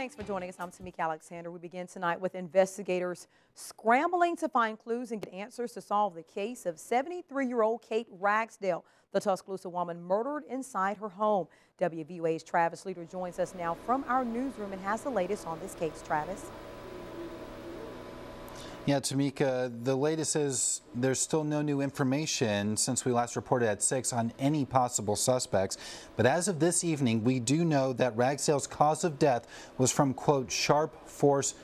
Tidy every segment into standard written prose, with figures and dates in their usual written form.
Thanks for joining us. I'm Tamika Alexander. We begin tonight with investigators scrambling to find clues and get answers to solve the case of 73-year-old Kate Ragsdale, the Tuscaloosa woman murdered inside her home. WVUA's Travis Leader joins us now from our newsroom and has the latest on this case. Travis. Yeah, Tamika, the latest is there's still no new information since we last reported at 6 on any possible suspects. But as of this evening, we do know that Ragsdale's cause of death was from, quote, sharp force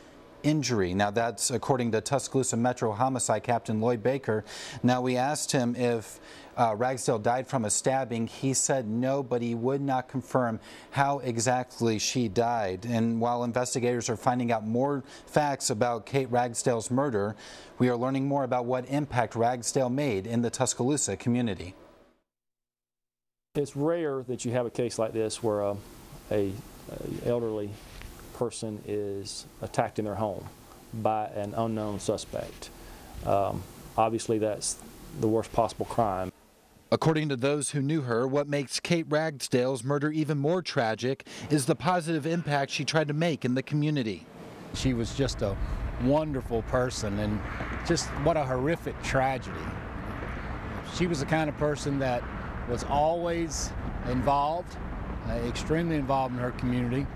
injury. Now, that's according to Tuscaloosa Metro Homicide Captain Lloyd Baker. Now, we asked him if Ragsdale died from a stabbing. He said no, but he would not confirm how exactly she died. And while investigators are finding out more facts about Kate Ragsdale's murder, we are learning more about what impact Ragsdale made in the Tuscaloosa community. It's rare that you have a case like this where a elderly person is attacked in their home by an unknown suspect. Obviously, that's the worst possible crime. According to those who knew her, what makes Kate Ragsdale's murder even more tragic is the positive impact she tried to make in the community. She was just a wonderful person, and just what a horrific tragedy. She was the kind of person that was always involved, extremely involved in her community.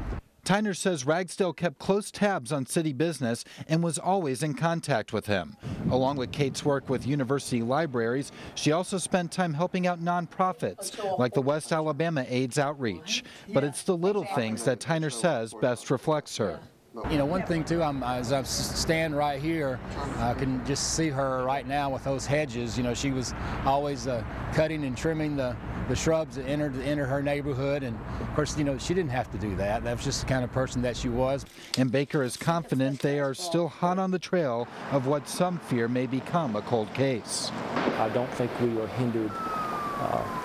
Tyner says Ragsdale kept close tabs on city business and was always in contact with him. Along with Kate's work with university libraries, she also spent time helping out nonprofits like the West Alabama AIDS Outreach. But it's the little things that Tyner says best reflects her. You know, one thing too, as I stand right here, I can just see her right now with those hedges. You know, she was always cutting and trimming the shrubs that enter her neighborhood, and of course, you know, she didn't have to do that. That was just the kind of person that she was. And Baker is confident they are still hot on the trail of what some fear may become a cold case. I don't think we are hindered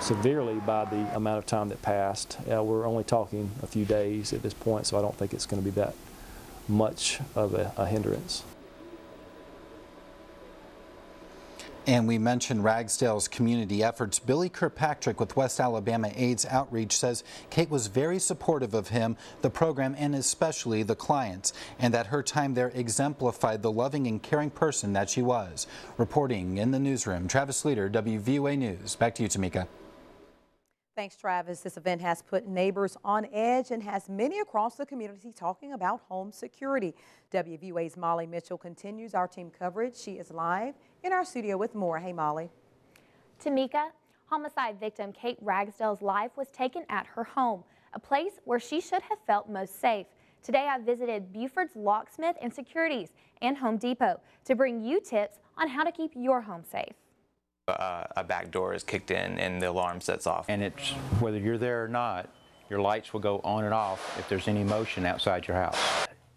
severely by the amount of time that passed. We're only talking a few days at this point, so I don't think it's going to be that much of a hindrance. And we mentioned Ragsdale's community efforts. Billy Kirkpatrick with West Alabama AIDS Outreach says Kate was very supportive of him, the program, and especially the clients, and that her time there exemplified the loving and caring person that she was. Reporting in the newsroom, Travis Leader, WVUA News. Back to you, Tamika. Thanks, Travis. This event has put neighbors on edge and has many across the community talking about home security. WVUA's Molly Mitchell continues our team coverage. She is live in our studio with more. Hey, Molly. Tamika, homicide victim Kate Ragsdale's life was taken at her home, a place where she should have felt most safe. Today, I visited Buford's Locksmith and Securities and Home Depot to bring you tips on how to keep your home safe. A back door is kicked in and the alarm sets off. And it's whether you're there or not, your lights will go on and off if there's any motion outside your house.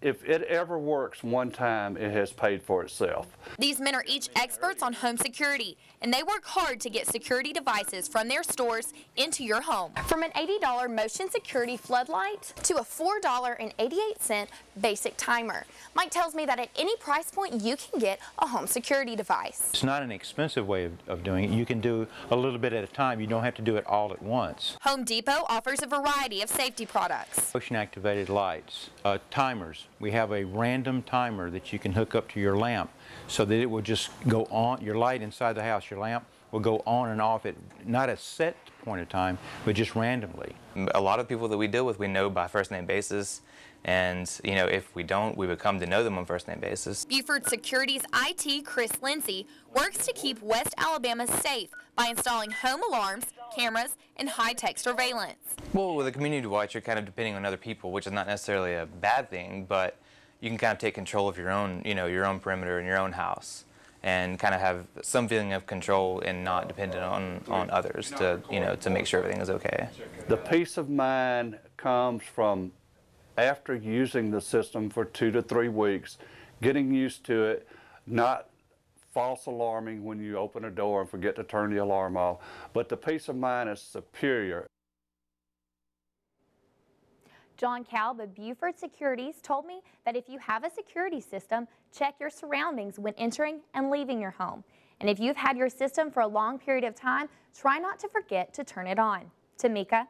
If it ever works one time, it has paid for itself. These men are each experts on home security, and they work hard to get security devices from their stores into your home. From an $80 motion security floodlight to a $4.88 basic timer. Mike tells me that at any price point, you can get a home security device. It's not an expensive way of doing it. You can do a little bit at a time. You don't have to do it all at once. Home Depot offers a variety of safety products. Motion activated lights, timers. We have a random timer that you can hook up to your lamp so that it will just go on. Your light inside the house, your lamp will go on and off at not a set point of time, but just randomly. A lot of people that we deal with, we know by first name basis. And, you know, if we don't, we would come to know them on first name basis. Buford Securities IT Chris Lindsay works to keep West Alabama safe by installing home alarms, cameras, and high-tech surveillance. Well, with a community watch, you're kind of depending on other people, which is not necessarily a bad thing, but you can kind of take control of your own, you know, your own perimeter in your own house, and kind of have some feeling of control and not dependent on others to, you know, to make sure everything is okay. The peace of mind comes from after using the system for 2 to 3 weeks, getting used to it, not false alarming when you open a door and forget to turn the alarm off, but the peace of mind is superior. John Calb of Buford Securities told me that if you have a security system, check your surroundings when entering and leaving your home. And if you've had your system for a long period of time, try not to forget to turn it on. Tamika?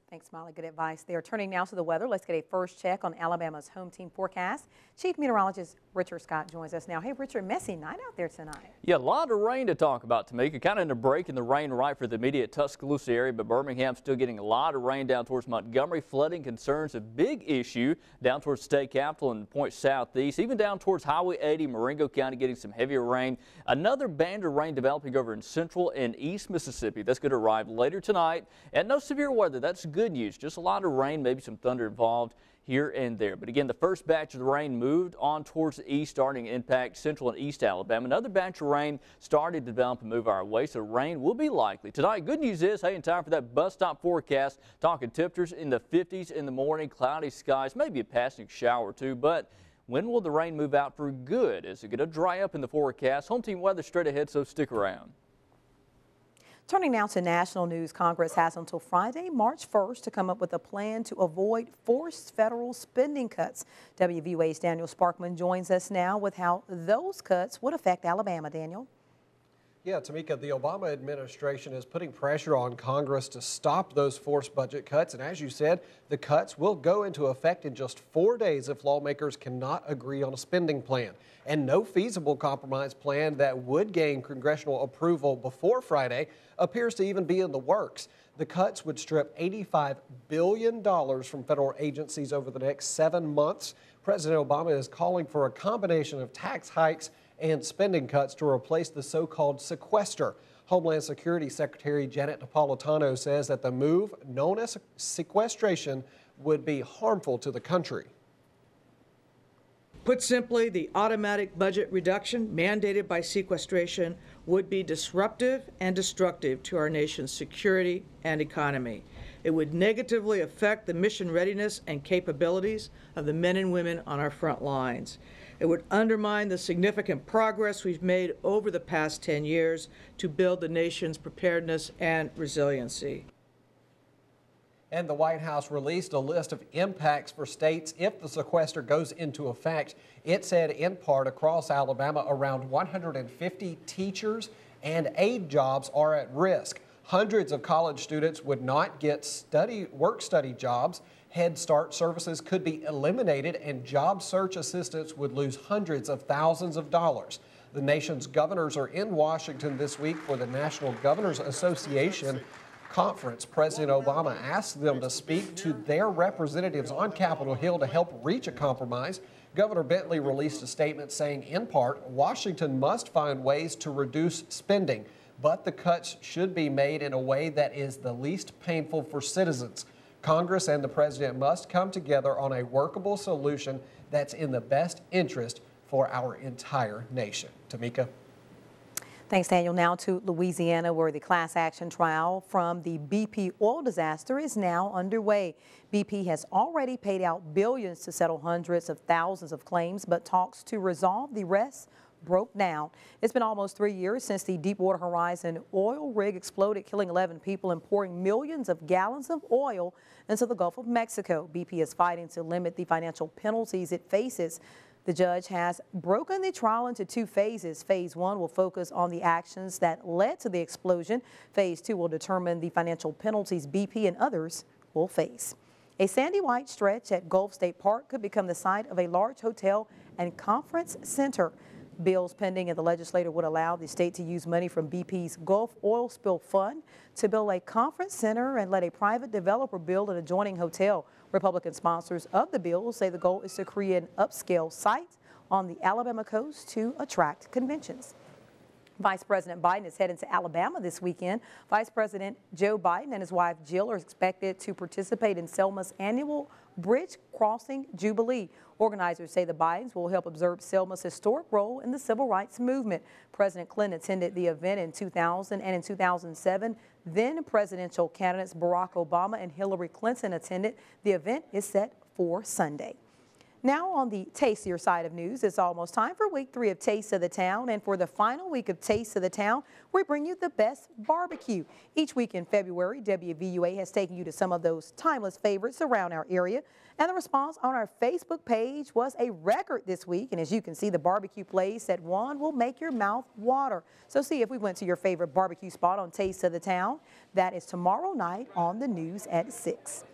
Thanks, Molly. Good advice there. Turning now to the weather, let's get a first check on Alabama's home team forecast. Chief Meteorologist Richard Scott joins us now. Hey, Richard, messy night out there tonight. Yeah, a lot of rain to talk about, Tamika. Kind of in a break in the rain right for the immediate Tuscaloosa area, but Birmingham's still getting a lot of rain down towards Montgomery. Flooding concerns a big issue down towards state capital and point southeast, even down towards Highway 80, Marengo County getting some heavier rain. Another band of rain developing over in central and east Mississippi. That's going to arrive later tonight. And no severe weather. That's good news. Just a lot of rain, maybe some thunder involved here and there. But again, the first batch of the rain moved on towards the east, starting to impact central and east Alabama. Another batch of rain started to develop and move our way, so rain will be likely. Tonight, good news is, hey, in time for that bus stop forecast, talking temperatures in the 50s in the morning, cloudy skies, maybe a passing shower or two, but when will the rain move out for good? Is it going to dry up in the forecast? Home team weather straight ahead, so stick around. Turning now to national news, Congress has until Friday, March 1st to come up with a plan to avoid forced federal spending cuts. WVUA's Daniel Sparkman joins us now with how those cuts would affect Alabama. Daniel. Yeah, Tamika, the Obama administration is putting pressure on Congress to stop those forced budget cuts. And as you said, the cuts will go into effect in just 4 days if lawmakers cannot agree on a spending plan. And no feasible compromise plan that would gain congressional approval before Friday appears to even be in the works. The cuts would strip $85 billion from federal agencies over the next 7 months. President Obama is calling for a combination of tax hikes and spending cuts to replace the so-called sequester. Homeland Security Secretary Janet Napolitano says that the move, known as sequestration, would be harmful to the country. Put simply, the automatic budget reduction mandated by sequestration would be disruptive and destructive to our nation's security and economy. It would negatively affect the mission readiness and capabilities of the men and women on our front lines. It would undermine the significant progress we've made over the past 10 years to build the nation's preparedness and resiliency. And the White House released a list of impacts for states if the sequester goes into effect. It said in part across Alabama around 150 teachers and aide jobs are at risk. Hundreds of college students would not get work-study jobs. Head Start services could be eliminated and job search assistants would lose hundreds of thousands of dollars. The nation's governors are in Washington this week for the National Governors Association conference. President Obama asked them to speak to their representatives on Capitol Hill to help reach a compromise. Governor Bentley released a statement saying, in part, Washington must find ways to reduce spending, but the cuts should be made in a way that is the least painful for citizens. Congress and the president must come together on a workable solution that's in the best interest for our entire nation. Tamika. Thanks, Daniel. Now to Louisiana, where the class action trial from the BP oil disaster is now underway. BP has already paid out billions to settle hundreds of thousands of claims, but talks to resolve the rest broke down. It's been almost 3 years since the Deepwater Horizon oil rig exploded, killing 11 people and pouring millions of gallons of oil into the Gulf of Mexico. BP is fighting to limit the financial penalties it faces. The judge has broken the trial into 2 phases. Phase 1 will focus on the actions that led to the explosion. Phase 2 will determine the financial penalties BP and others will face. A sandy white stretch at Gulf State Park could become the site of a large hotel and conference center. Bills pending in the legislature would allow the state to use money from BP's Gulf Oil Spill Fund to build a conference center and let a private developer build an adjoining hotel. Republican sponsors of the bill say the goal is to create an upscale site on the Alabama coast to attract conventions. Vice President Biden is heading to Alabama this weekend. Vice President Joe Biden and his wife Jill are expected to participate in Selma's annual Bridge Crossing Jubilee. Organizers say the Bidens will help observe Selma's historic role in the civil rights movement. President Clinton attended the event in 2000 and in 2007. Then presidential candidates Barack Obama and Hillary Clinton attended. The event is set for Sunday. Now on the tastier side of news, it's almost time for week 3 of Taste of the Town. And for the final week of Taste of the Town, we bring you the best barbecue. Each week in February, WVUA has taken you to some of those timeless favorites around our area. And the response on our Facebook page was a record this week. And as you can see, the barbecue place that won will make your mouth water. So see if we went to your favorite barbecue spot on Taste of the Town. That is tomorrow night on the news at 6.